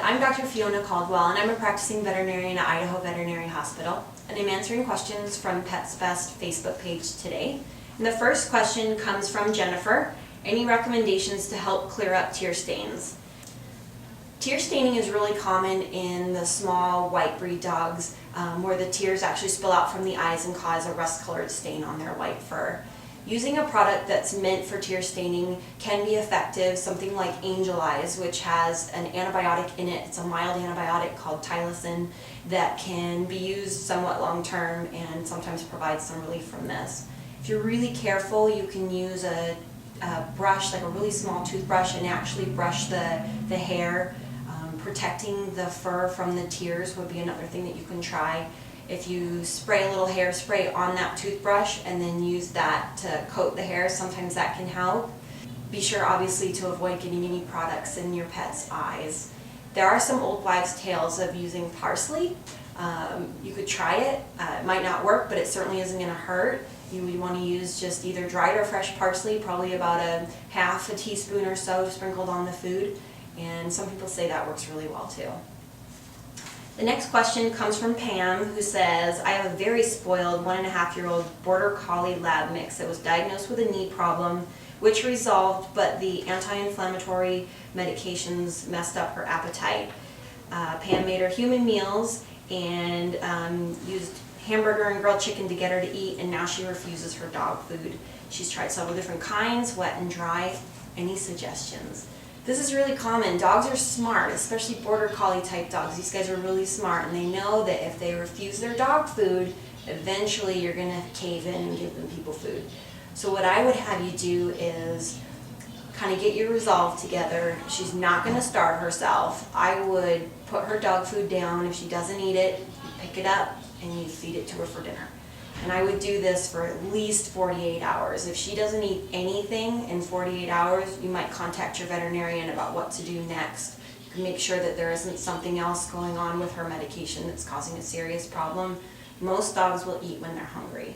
I'm Dr. Fiona Caldwell, and I'm a practicing veterinarian at Idaho Veterinary Hospital, and I'm answering questions from Pets Best Facebook page today. And the first question comes from Jennifer. Any recommendations to help clear up tear stains? Tear staining is really common in the small white breed dogs where the tears actually spill out from the eyes and cause a rust-colored stain on their white fur. Using a product that's meant for tear staining can be effective, something like Angel Eyes, which has an antibiotic in it. It's a mild antibiotic called tylosin that can be used somewhat long-term and sometimes provide some relief from this. If you're really careful, you can use a brush, like a really small toothbrush, and actually brush the hair. Protecting the fur from the tears would be another thing that you can try. If you spray a little hairspray on that toothbrush and then use that to coat the hair, sometimes that can help. Be sure obviously to avoid getting any products in your pet's eyes. There are some old wives' tales of using parsley. You could try it. It might not work, but it certainly isn't going to hurt. You would want to use just either dried or fresh parsley, probably about a half a teaspoon or so sprinkled on the food. And some people say that works really well too. The next question comes from Pam, who says, I have a very spoiled 1.5-year-old Border Collie lab mix that was diagnosed with a knee problem, which resolved, but the anti-inflammatory medications messed up her appetite. Pam made her human meals and used hamburger and grilled chicken to get her to eat, and now she refuses her dog food. She's tried several different kinds, wet and dry. Any suggestions? This is really common. Dogs are smart, especially Border Collie type dogs. These guys are really smart, and they know that if they refuse their dog food, eventually you're going to cave in and give them people food. So what I would have you do is kind of get your resolve together. She's not going to starve herself. I would put her dog food down. If she doesn't eat it, you pick it up and you feed it to her for dinner. And I would do this for at least 48 hours. If she doesn't eat anything in 48 hours, you might contact your veterinarian about what to do next. You can make sure that there isn't something else going on with her medication that's causing a serious problem. Most dogs will eat when they're hungry.